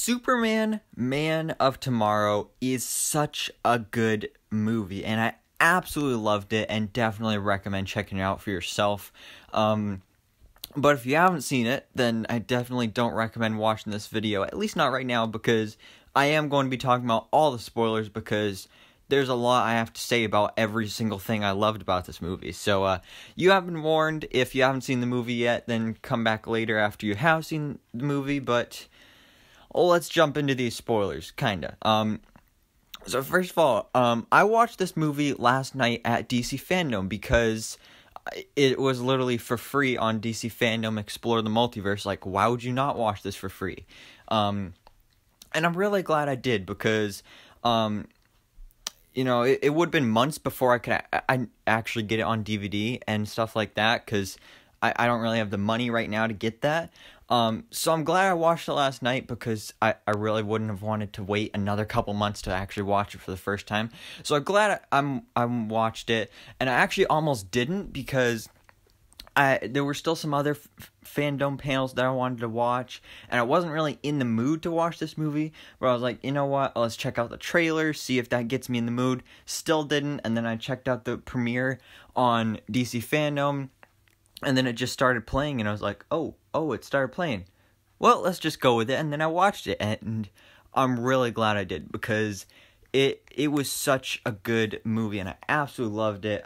Superman Man of Tomorrow is such a good movie, and I absolutely loved it and definitely recommend checking it out for yourself. But if you haven't seen it, then I definitely don't recommend watching this video, at least not right now, because I am going to be talking about all the spoilers, because there's a lot I have to say about every single thing I loved about this movie. So, you have been warned. If you haven't seen the movie yet, then come back later after you have seen the movie, but let's jump into these spoilers, kinda. So first of all, I watched this movie last night at DC Fandom because it was literally for free on DC Fandom Explore the Multiverse. Like, why would you not watch this for free? And I'm really glad I did, because it would have been months before I could I actually get it on DVD and stuff like that, because I don't really have the money right now to get that. So I'm glad I watched it last night, because I really wouldn't have wanted to wait another couple months to actually watch it for the first time. So I'm glad I watched it, and I actually almost didn't, because there were still some other fandom panels that I wanted to watch, and I wasn't really in the mood to watch this movie, but I was like, you know what, let's check out the trailer, see if that gets me in the mood. Still didn't, and then I checked out the premiere on DC Fandom, and then it just started playing, and I was like, oh, it started playing. Well, let's just go with it, and then I watched it, and I'm really glad I did, because it was such a good movie, and I absolutely loved it.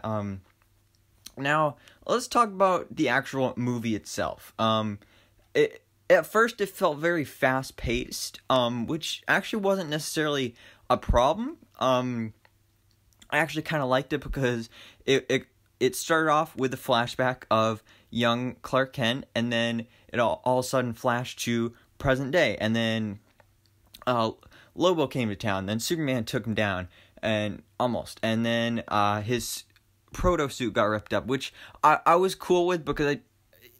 Now, let's talk about the actual movie itself. At first, it felt very fast-paced, which actually wasn't necessarily a problem. I actually kind of liked it, because it started off with a flashback of young Clark Kent, and then it all of a sudden flashed to present day, and then Lobo came to town, then Superman took him down, and then his proto suit got ripped up, which I was cool with, because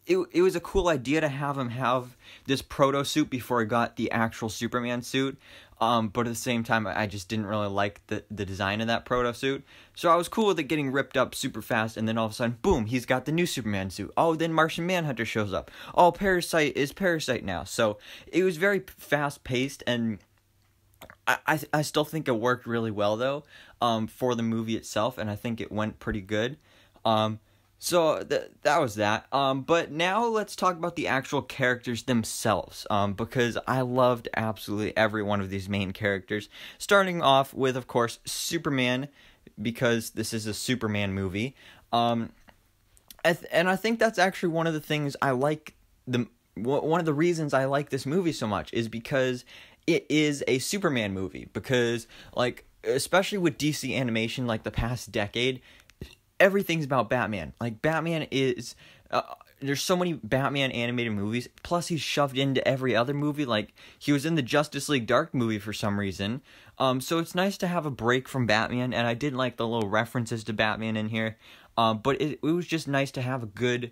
it was a cool idea to have him have this proto suit before he got the actual Superman suit. But at the same time, I just didn't really like the design of that proto suit. So I was cool with it getting ripped up super fast, and then all of a sudden, boom, he's got the new Superman suit. Oh, then Martian Manhunter shows up. Oh, Parasite is Parasite now. So it was very fast-paced, and I still think it worked really well, though, for the movie itself, and I think it went pretty good. So that was that. But now let's talk about the actual characters themselves, because I loved absolutely every one of these main characters. Starting off with, of course, Superman, because this is a Superman movie. And I think that's actually one of the things I like, one of the reasons I like this movie so much, is because it is a Superman movie. Because, like, especially with DC animation, like the past decade, everything's about Batman. Like, Batman is, there's so many Batman animated movies, plus he's shoved into every other movie. Like, he was in the Justice League Dark movie for some reason. So it's nice to have a break from Batman, and I did like the little references to Batman in here. But it was just nice to have a good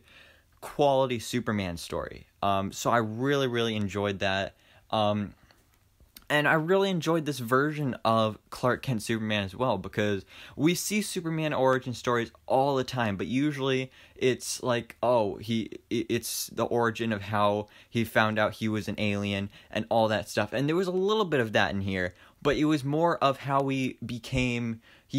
quality Superman story. So I really, really enjoyed that. And I really enjoyed this version of Clark Kent Superman as well, because we see Superman origin stories all the time, but usually it's like, it's the origin of how he found out he was an alien and all that stuff. And there was a little bit of that in here, but it was more of how he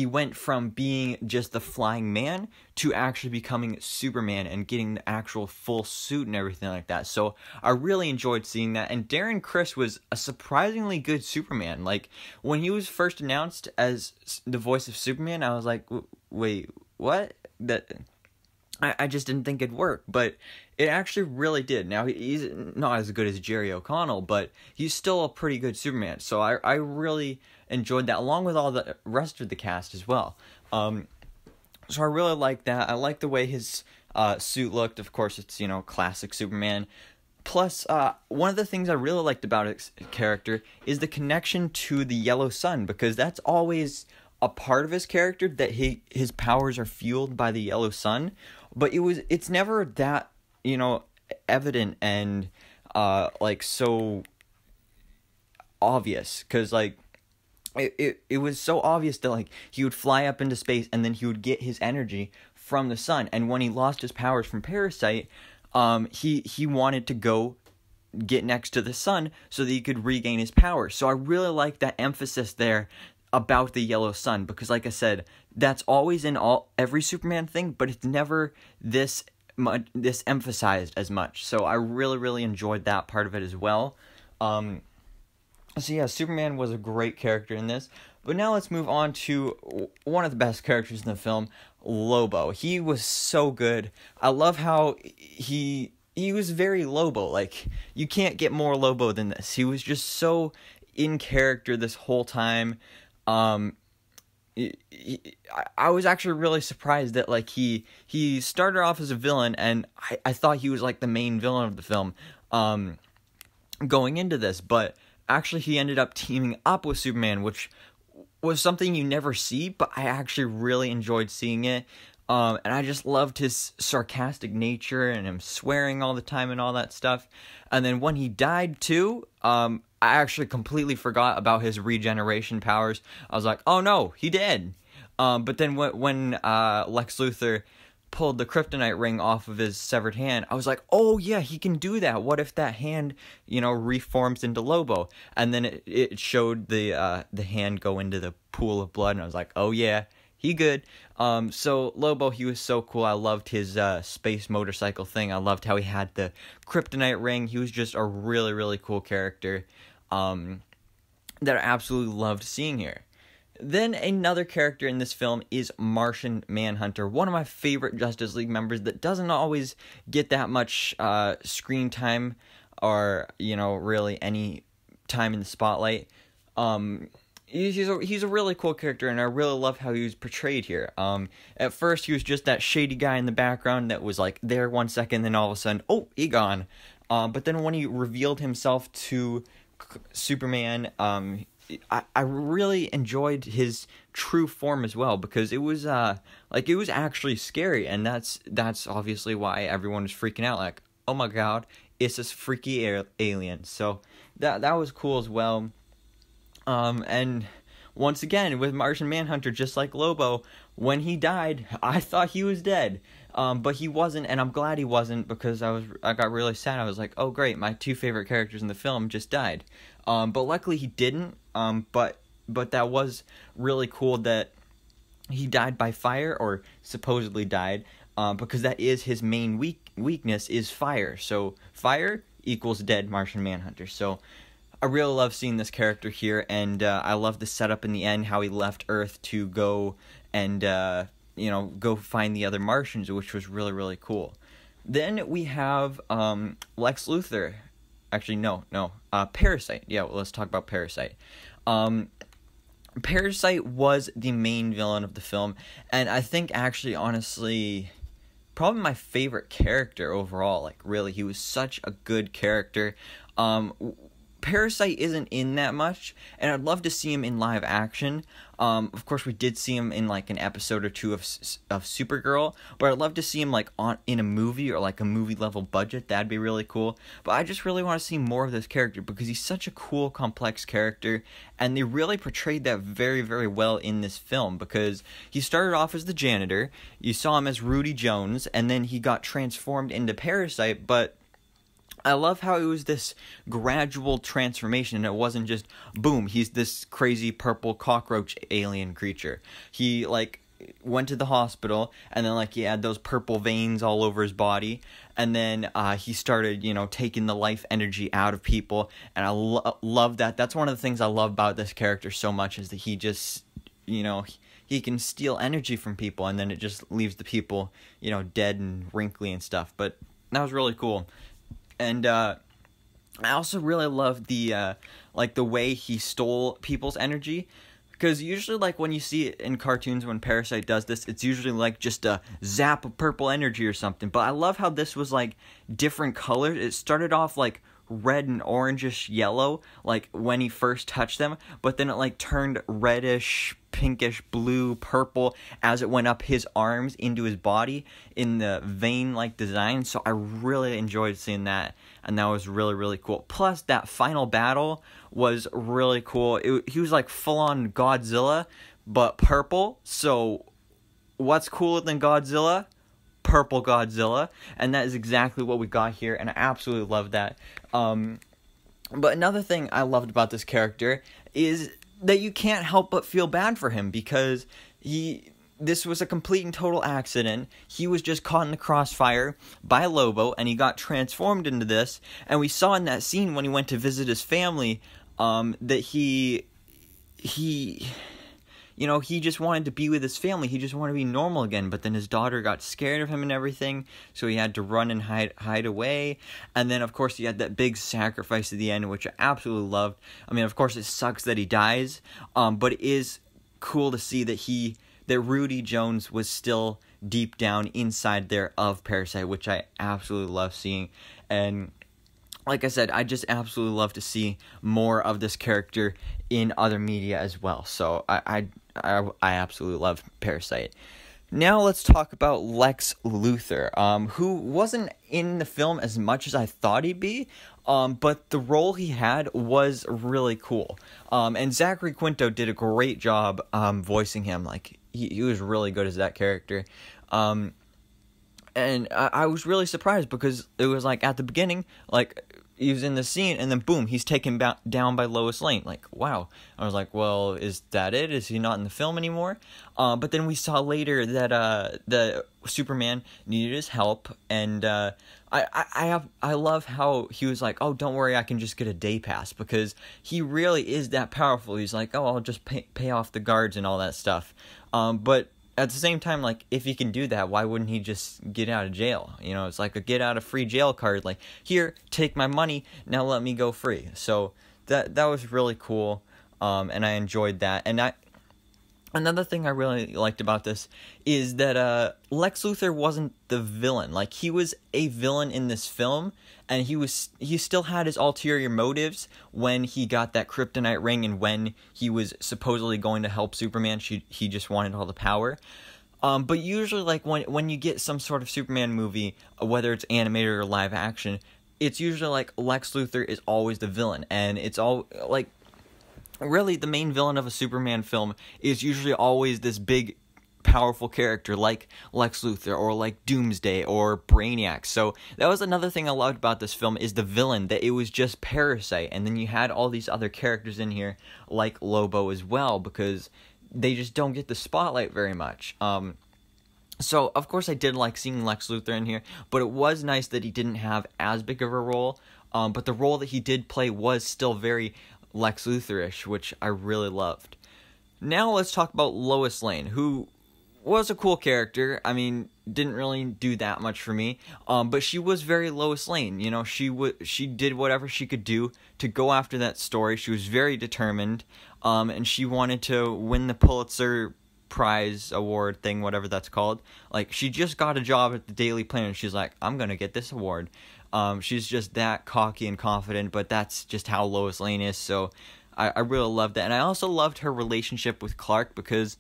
went from being just the flying man to actually becoming Superman and getting the actual full suit and everything like that. So I really enjoyed seeing that. And Darren Criss was a surprisingly good Superman. Like, when he was first announced as the voice of Superman, I was like, wait, what? I just didn't think it'd work, but it actually really did. Now, he's not as good as Jerry O'Connell, but he's still a pretty good Superman. So I really enjoyed that, along with all the rest of the cast as well. So I really like that. I like the way his suit looked. Of course, it's, classic Superman. Plus, one of the things I really liked about his character is the connection to the yellow sun, because that's always a part of his character, that his powers are fueled by the yellow sun, but it's never that, evident and so obvious, because it was so obvious that he would fly up into space, and then he would get his energy from the sun, and when he lost his powers from Parasite, he wanted to go get next to the sun so that he could regain his power. So I really like that emphasis there about the yellow sun, because like I said, that's always in every Superman thing, but it's never this emphasized as much. So I really enjoyed that part of it as well. So yeah, Superman was a great character in this. But now let's move on to one of the best characters in the film, Lobo. He was so good. I love how he was very Lobo. Like, you can't get more Lobo than this. He was just so in character this whole time. I was actually really surprised that, like, he started off as a villain, and I thought he was like the main villain of the film going into this, but actually he ended up teaming up with Superman, which was something you never see, but I actually really enjoyed seeing it. And I just loved his sarcastic nature and him swearing all the time and all that stuff. And then when he died too, I actually completely forgot about his regeneration powers. I was like, oh no, he did. But then when Lex Luthor pulled the kryptonite ring off of his severed hand, I was like, oh yeah, he can do that. What if that hand, reforms into Lobo? And then it showed the hand go into the pool of blood, and I was like, oh yeah, he good. So Lobo, he was so cool. I loved his space motorcycle thing. I loved how he had the kryptonite ring. He was just a really cool character that I absolutely loved seeing here. Then another character in this film is Martian Manhunter, one of my favorite Justice League members that doesn't always get that much screen time or, really any time in the spotlight. He's a really cool character, and I really love how he was portrayed here. At first, he was just that shady guy in the background that was, like, there 1 second, then all of a sudden, oh, he gone. But then when he revealed himself to Superman, I really enjoyed his true form as well, because it was it was actually scary, and that's obviously why everyone was freaking out, like, oh my god, it's this freaky alien. So that was cool as well. And once again with Martian Manhunter, just like Lobo, when he died, I thought he was dead. But he wasn't, and I'm glad he wasn't, because I got really sad. I was like, oh great, my two favorite characters in the film just died. But luckily he didn't. But that was really cool that he died by fire, or supposedly died, because that is his main weakness is fire. So fire equals dead Martian Manhunter. So I really love seeing this character here, and I love the setup in the end, how he left Earth to go and go find the other Martians, which was really cool. Then we have Lex Luthor. Actually, no, Parasite. Yeah, well, let's talk about Parasite. Parasite was the main villain of the film, and I think actually, honestly, probably my favorite character overall. Like, really, he was such a good character. Parasite isn't in that much, and I'd love to see him in live action. Of course, we did see him in like an episode or two of Supergirl, but I'd love to see him like in a movie, or like a movie level budget. That'd be really cool. But I just really want to see more of this character, because he's such a cool, complex character, and they really portrayed that very well in this film. Because he started off as the janitor, you saw him as Rudy Jones, and then he got transformed into Parasite, but I love how it was this gradual transformation, and it wasn't just, boom, he's this crazy purple cockroach alien creature. He, went to the hospital, and then, he had those purple veins all over his body, and then he started, taking the life energy out of people, and I love that. That's one of the things I love about this character so much, is that he just, he can steal energy from people, and then it just leaves the people, dead and wrinkly and stuff. But that was really cool. And I also really love the way he stole people's energy, because usually when you see it in cartoons when Parasite does this, it's usually just a zap of purple energy or something. But I love how this was different colors. It started off red and orangish yellow when he first touched them, but then it turned reddish, pinkish, blue, purple as it went up his arms into his body in the vein design. So I really enjoyed seeing that, and that was really cool. Plus that final battle was really cool. He was full on Godzilla but purple. So what's cooler than Godzilla? purple Godzilla, and that is exactly what we got here, and I absolutely love that. But another thing I loved about this character is that you can't help but feel bad for him, because this was a complete and total accident. He was just caught in the crossfire by Lobo, and he got transformed into this. And we saw in that scene when he went to visit his family, that he just wanted to be with his family. He just wanted to be normal again. But then his daughter got scared of him and everything, so he had to run and hide away. And then, of course, he had that big sacrifice at the end, which I absolutely loved. I mean, of course, it sucks that he dies, but it is cool to see that Rudy Jones was still deep down inside there of Parasite, which I absolutely love seeing. And like I said, I just absolutely love to see more of this character in other media as well. So I absolutely love Parasite. Now let's talk about Lex Luthor, who wasn't in the film as much as I thought he'd be, but the role he had was really cool. And Zachary Quinto did a great job voicing him. Like, he was really good as that character. And I was really surprised, because it was like at the beginning, like, he was in the scene, and then boom, he's taken down by Lois Lane. Like, wow. I was like, well, is that it? Is he not in the film anymore? But then we saw later that the Superman needed his help, and I love how he was like, oh, don't worry, I can just get a day pass, because he really is that powerful. He's like, oh, I'll just pay off the guards and all that stuff. But at the same time, like, if he can do that, why wouldn't he just get out of jail? You know, it's like a get out of free jail card. Like, here, take my money, now let me go free. So that was really cool, and I enjoyed that. And another thing I really liked about this is that Lex Luthor wasn't the villain. Like, he was a villain in this film, and he still had his ulterior motives when he got that kryptonite ring, and when he was supposedly going to help Superman. He just wanted all the power. But usually, like, when you get some sort of Superman movie, whether it's animated or live action, it's usually like Lex Luthor is always the villain, and it's all like, really, the main villain of a Superman film is usually always this big, powerful character like Lex Luthor, or like Doomsday, or Brainiac. So that was another thing I loved about this film, is the villain, that it was just Parasite, and then you had all these other characters in here like Lobo as well, because they just don't get the spotlight very much. So of course I did like seeing Lex Luthor in here, but it was nice that he didn't have as big of a role, but the role that he did play was still very Lex Luthor-ish, which I really loved. Now let's talk about Lois Lane, who was a cool character. I mean, didn't really do that much for me, but she was very Lois Lane. You know, she did whatever she could do to go after that story. She was very determined, and she wanted to win the Pulitzer Prize award thing, whatever that's called. Like, she just got a job at the Daily Planet, and she's like, I'm gonna get this award. She's just that cocky and confident, but that's just how Lois Lane is, so I really loved that. And I also loved her relationship with Clark, because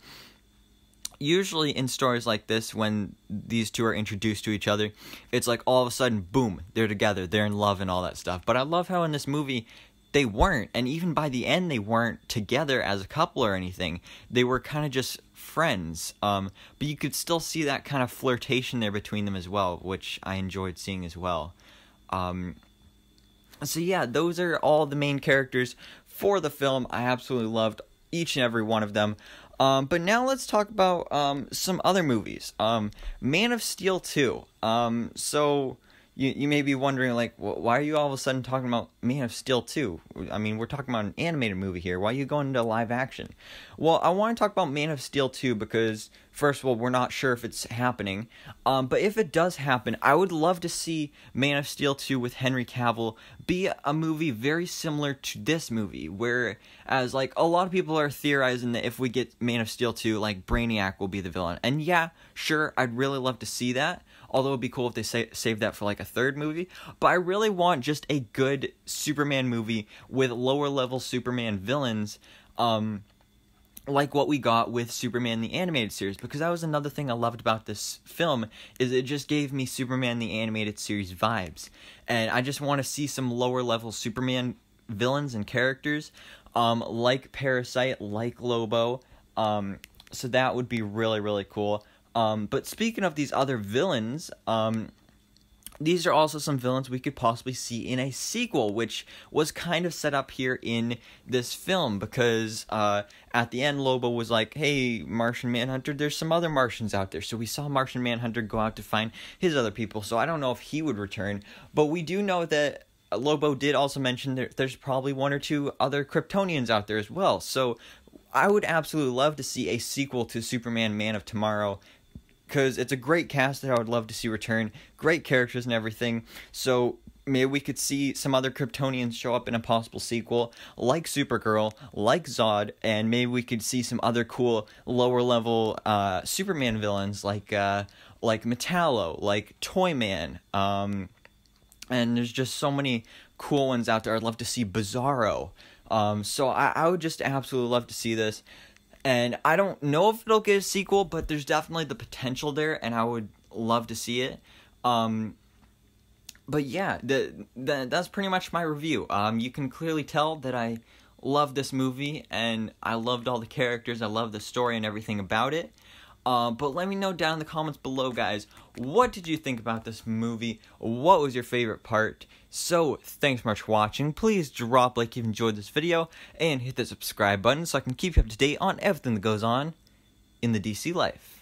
usually in stories like this, when these two are introduced to each other, it's like all of a sudden, boom, they're together, they're in love and all that stuff. But I love how in this movie, they weren't, and even by the end, they weren't together as a couple or anything. They were kind of just friends, but you could still see that kind of flirtation there between them as well, which I enjoyed seeing as well. So yeah, those are all the main characters for the film. I absolutely loved each and every one of them. But now let's talk about some other movies. Man of Steel 2. So you may be wondering, like, why are you all of a sudden talking about Man of Steel 2? I mean, we're talking about an animated movie here. Why are you going into live action? Well, I want to talk about Man of Steel 2 because, first of all, we're not sure if it's happening. But if it does happen, I would love to see Man of Steel 2 with Henry Cavill be a movie very similar to this movie, whereas, like, a lot of people are theorizing that if we get Man of Steel 2, like, Brainiac will be the villain. And yeah, sure, I'd really love to see that. Although it'd be cool if they save that for like a third movie. But I really want just a good Superman movie with lower level Superman villains, like what we got with Superman the Animated Series. Because that was another thing I loved about this film, is it just gave me Superman the Animated Series vibes. And I just want to see some lower level Superman villains and characters, like Parasite, like Lobo. So that would be really, really cool. But speaking of these other villains, these are also some villains we could possibly see in a sequel, which was kind of set up here in this film, because at the end, Lobo was like, hey, Martian Manhunter, there's some other Martians out there. So we saw Martian Manhunter go out to find his other people, so I don't know if he would return. But we do know that Lobo did also mention there's probably one or two other Kryptonians out there as well. So I would absolutely love to see a sequel to Superman Man of Tomorrow, because it's a great cast that I would love to see return, great characters and everything. So maybe we could see some other Kryptonians show up in a possible sequel, like Supergirl, like Zod, and maybe we could see some other cool lower level Superman villains like Metallo, like Toyman, and there's just so many cool ones out there. I'd love to see Bizarro. So I would just absolutely love to see this. And I don't know if it'll get a sequel, but there's definitely the potential there, and I would love to see it. But yeah, that's pretty much my review. You can clearly tell that I love this movie, and I loved all the characters, I love the story and everything about it. But let me know down in the comments below, guys, what did you think about this movie? What was your favorite part? So, thanks so much for watching. Please drop a like if you enjoyed this video, and hit the subscribe button so I can keep you up to date on everything that goes on in the DC life.